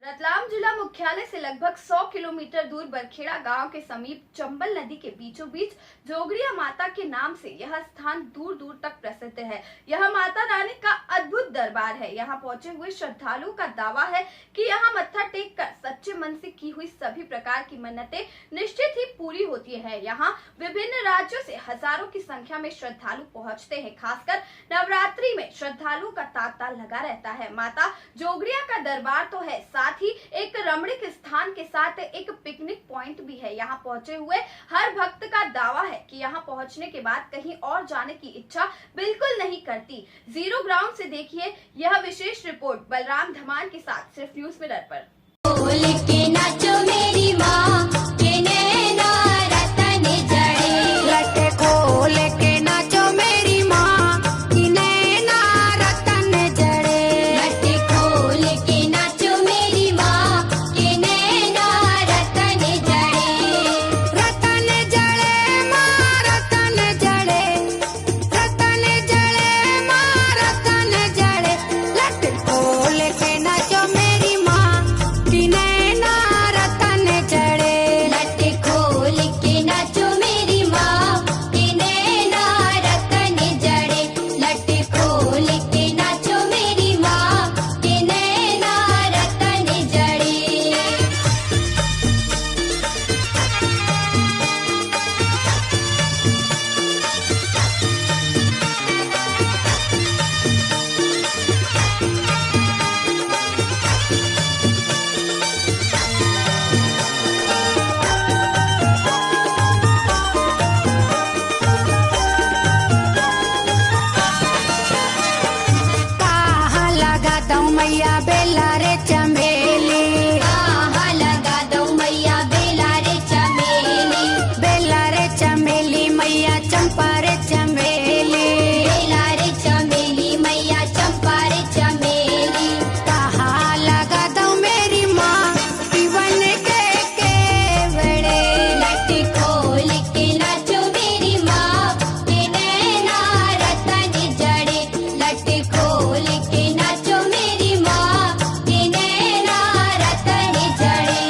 रतलाम जिला मुख्यालय से लगभग 100 किलोमीटर दूर बरखेड़ा गांव के समीप चंबल नदी के बीचों बीच जोगड़िया माता के नाम से यह स्थान दूर दूर तक प्रसिद्ध है। यह माता रानी का अद्भुत दरबार है। यहां पहुंचे हुए श्रद्धालुओं का दावा है कि यहां मत्था टेक कर सच्चे मन से की हुई सभी प्रकार की मन्नतें निश्चित ही पूरी होती है। यहाँ विभिन्न राज्यों से हजारों की संख्या में श्रद्धालु पहुँचते हैं। खासकर नवरात्रि में श्रद्धालुओं का तांता लगा रहता है। माता जोगड़िया का दरबार तो है, साथ ही एक रमणीक स्थान के साथ एक पिकनिक पॉइंट भी है। यहाँ पहुंचे हुए हर भक्त का दावा है कि यहाँ पहुंचने के बाद कहीं और जाने की इच्छा बिल्कुल नहीं करती। जीरो ग्राउंड से देखिए यह विशेष रिपोर्ट बलराम धमान के साथ सिर्फ न्यूज मिरर पर। मैया बेला रे चमेली, लगा दो मैया बेला रे चमेली, बेला रे चमेली मैया चंपा रे चमेली, बेला रे चमेली मैया चंपा रे चमेली। कहाँ लगा दो मेरी माँ पीवन के केवड़े, लट खोल के नाचो मेरी माँ के नैना रतन जड़े, लट खोल के नाचो मेरी माँ के नैना रतन जड़े।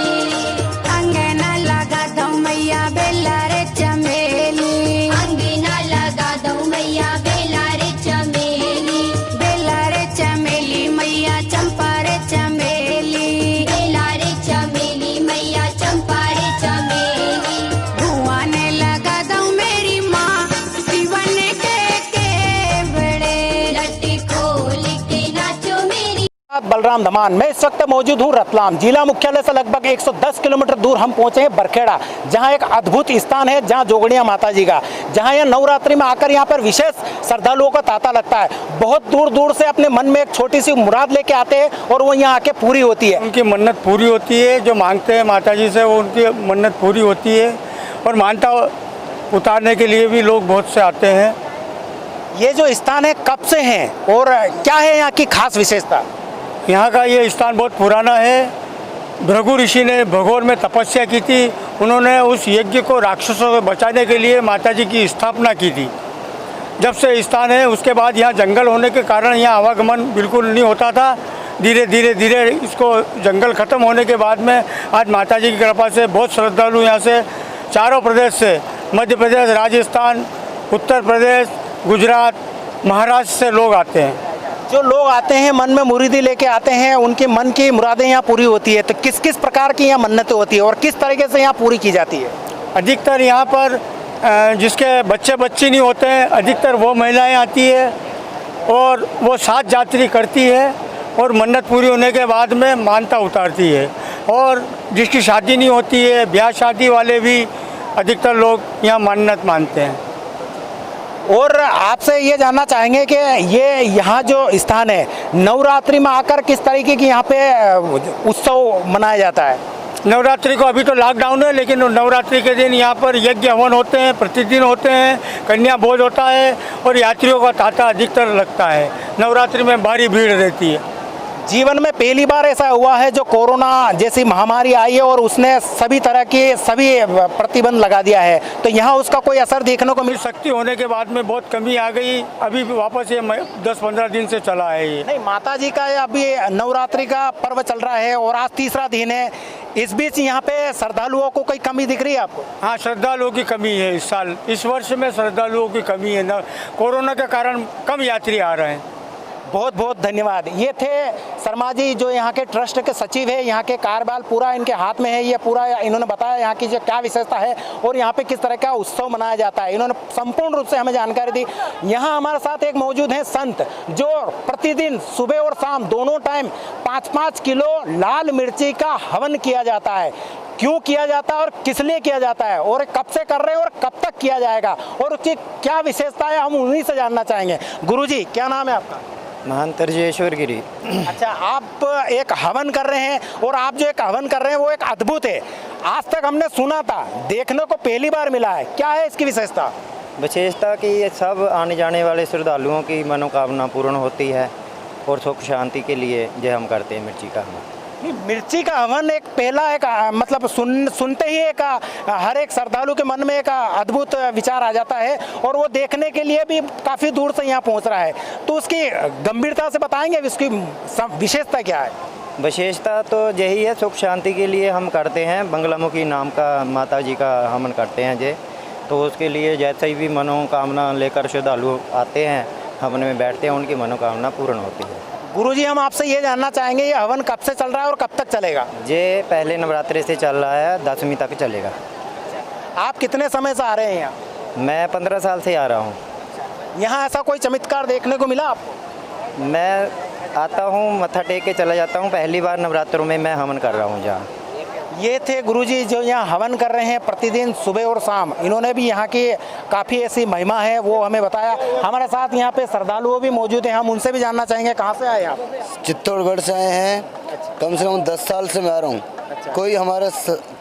अंगना लगा दो मैया बेला रे चमेली, अंगना लगा दो मैया बेला रे चमेली, बेला रे चमेली मैया चंपा रे चमेली, बेला रे चमेली मैया चंपा रे चमेली। धुआं ने लगा दो मेरी माँ पीवन के केवड़े, लट खोल के नाचो मेरी। बलराम धमान। मैं इस वक्त मौजूद हूँ रतलाम जिला मुख्यालय से लगभग 110 किलोमीटर दूर हम पहुंचे हैं बरखेड़ा, जहां एक अद्भुत स्थान है, जहां जोगड़िया माता जी का, जहां यह नवरात्रि में आकर यहां पर विशेष श्रद्धालुओं का तांता लगता है। बहुत दूर दूर से अपने मन में एक छोटी सी मुराद लेके आते हैं और वो यहाँ आके पूरी होती है। उनकी मन्नत पूरी होती है, जो मांगते हैं माता जी से वो उनकी मन्नत पूरी होती है। और मानता उतारने के लिए भी लोग बहुत से आते हैं। ये जो स्थान है कब से है और क्या है यहाँ की खास विशेषता? यहाँ का ये स्थान बहुत पुराना है। भृगु ऋषि ने भगोर में तपस्या की थी। उन्होंने उस यज्ञ को राक्षसों से बचाने के लिए माता जी की स्थापना की थी। जब से स्थान है उसके बाद यहाँ जंगल होने के कारण यहाँ आवागमन बिल्कुल नहीं होता था। धीरे धीरे इसको जंगल ख़त्म होने के बाद में आज माता जी की कृपा से बहुत श्रद्धालु यहाँ से चारों प्रदेश से, मध्य प्रदेश, राजस्थान, उत्तर प्रदेश, गुजरात, महाराष्ट्र से लोग आते हैं। जो लोग आते हैं मन में मुरीदी लेके आते हैं, उनके मन की मुरादें यहाँ पूरी होती है। तो किस किस प्रकार की यहाँ मन्नतें होती है और किस तरीके से यहाँ पूरी की जाती है? अधिकतर यहाँ पर जिसके बच्चे बच्ची नहीं होते हैं, अधिकतर वो महिलाएं आती है और वो 7 यात्री करती है और मन्नत पूरी होने के बाद में मानता उतारती है। और जिसकी शादी नहीं होती है, ब्याह शादी वाले भी अधिकतर लोग यहाँ मन्नत मानते हैं। और आपसे ये जानना चाहेंगे कि ये यहाँ जो स्थान है नवरात्रि में आकर किस तरीके की यहाँ पे उत्सव मनाया जाता है? नवरात्रि को अभी तो लॉकडाउन है, लेकिन नवरात्रि के दिन यहाँ पर यज्ञ हवन होते हैं, प्रतिदिन होते हैं, कन्या भोज होता है और यात्रियों का तांता अधिकतर लगता है। नवरात्रि में भारी भीड़ रहती है। जीवन में पहली बार ऐसा हुआ है जो कोरोना जैसी महामारी आई है और उसने सभी तरह के सभी प्रतिबंध लगा दिया है, तो यहाँ उसका कोई असर देखने को मिल सकता शक्ति होने के बाद में बहुत कमी आ गई। अभी वापस ये 10-15 दिन से चला है ये। नहीं, माता जी का अभी नवरात्रि का पर्व चल रहा है और आज तीसरा दिन है। इस बीच यहाँ पे श्रद्धालुओं को कोई कमी दिख रही है आपको? हाँ, श्रद्धालुओं की कमी है इस साल, इस वर्ष में श्रद्धालुओं की कमी है ना, कोरोना के कारण कम यात्री आ रहे हैं। बहुत बहुत धन्यवाद। ये थे शर्मा जी जो यहाँ के ट्रस्ट के सचिव है। यहाँ के कार्यभार पूरा इनके हाथ में है। ये पूरा इन्होंने बताया यहाँ की जो क्या विशेषता है और यहाँ पे किस तरह का उत्सव मनाया जाता है, इन्होंने संपूर्ण रूप से हमें जानकारी दी। यहाँ हमारे साथ एक मौजूद हैं संत जो प्रतिदिन सुबह और शाम दोनों टाइम 5-5 किलो लाल मिर्ची का हवन किया जाता है। क्यों किया जाता है और किस लिए किया जाता है और कब से कर रहे हैं और कब तक किया जाएगा और उसकी क्या विशेषता है, हम उन्हीं से जानना चाहेंगे। गुरुजी, क्या नाम है आपका? महंत राजेश्वर गिरी। अच्छा, आप एक हवन कर रहे हैं और आप जो एक हवन कर रहे हैं वो एक अद्भुत है। आज तक हमने सुना था, देखने को पहली बार मिला है। क्या है इसकी विशेषता? विशेषता कि ये सब आने जाने वाले श्रद्धालुओं की मनोकामना पूर्ण होती है और सुख शांति के लिए जो हम करते हैं मिर्ची का हवन। नहीं, मिर्ची का हवन एक पहला एक मतलब सुनते ही एक हर एक श्रद्धालु के मन में एक अद्भुत विचार आ जाता है और वो देखने के लिए भी काफ़ी दूर से यहाँ पहुँच रहा है। तो उसकी गंभीरता से बताएंगे, इसकी विशेषता क्या है? विशेषता तो यही है, सुख शांति के लिए हम करते हैं। बंगलामुखी नाम का माता जी का हवन करते हैं जे, तो उसके लिए जैसे भी मनोकामना लेकर श्रद्धालु आते हैं हवन में बैठते हैं, उनकी मनोकामना पूर्ण होती है। गुरुजी, हम आपसे ये जानना चाहेंगे ये हवन कब से चल रहा है और कब तक चलेगा? ये पहले नवरात्रि से चल रहा है, 10वीं तक चलेगा। आप कितने समय से आ रहे हैं यहाँ? मैं 15 साल से आ रहा हूँ। यहाँ ऐसा कोई चमत्कार देखने को मिला आपको? मैं आता हूँ, मत्था टेक के चला जाता हूँ। पहली बार नवरात्रों में मैं हवन कर रहा हूँ जहाँ। ये थे गुरुजी जो यहाँ हवन कर रहे हैं प्रतिदिन सुबह और शाम। इन्होंने भी यहाँ की काफ़ी ऐसी महिमा है वो हमें बताया। हमारे साथ यहाँ पे श्रद्धालु भी मौजूद हैं, हम उनसे भी जानना चाहेंगे। कहाँ से आए आप? चित्तौड़गढ़ से आए हैं। कम से कम 10 साल से मैं आ रहा हूँ। कोई हमारे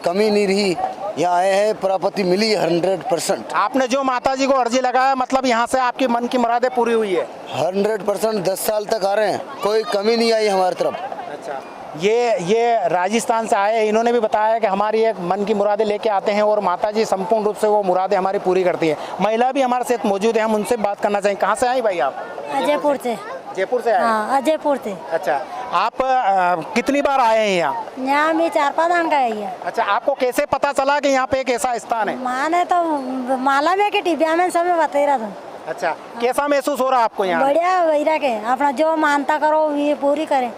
कमी नहीं रही, यहाँ आए हैं, प्राप्ति मिली 100%। आपने जो माता जी को अर्जी लगाया, मतलब यहाँ से आपकी मन की मुरादें पूरी हुई है? 100% 10 साल तक आ रहे हैं, कोई कमी नहीं आई हमारी तरफ। अच्छा, ये राजस्थान से आए, इन्होंने भी बताया कि हमारी एक मन की मुरादें लेके आते हैं और माता जी संपूर्ण रूप से वो मुरादें हमारी पूरी करती हैं। महिला भी हमारे साथ मौजूद है, हम उनसे बात करना चाहेंगे। कहाँ से आई भाई आप? अजयपुर से। जयपुर से आए? हाँ, अजयपुर से। अच्छा, आप कितनी बार आए हैं यहाँ? यहाँ में 4-5 दिन का है। अच्छा, आपको कैसे पता चला कि यहाँ पे एक ऐसा स्थान है? माने तो माला में के टिबिया में सब बता रहा था। अच्छा, कैसा महसूस हो रहा है आपको यहाँ? बढ़िया वहीरा के अपना जो मानता करो ये पूरी करे।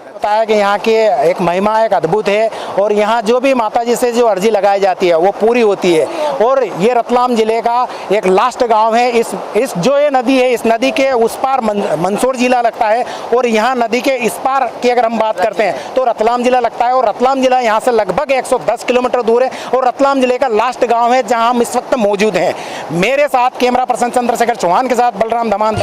बताया कि यहाँ की एक महिमा एक अद्भुत है और यहाँ जो भी माता जी से जो अर्जी लगाई जाती है वो पूरी होती है। और ये रतलाम जिले का एक लास्ट गांव है। इस जो ये नदी है, इस नदी के उस पार मंदसौर जिला लगता है और यहाँ नदी के इस पार की अगर हम बात करते हैं तो रतलाम जिला लगता है। और रतलाम जिला यहाँ से लगभग 110 किलोमीटर दूर है और रतलाम जिले का लास्ट गाँव है जहाँ हम इस वक्त मौजूद हैं। मेरे साथ कैमरा पर्सन चंद्रशेखर चौहान के साथ बलराम धमान।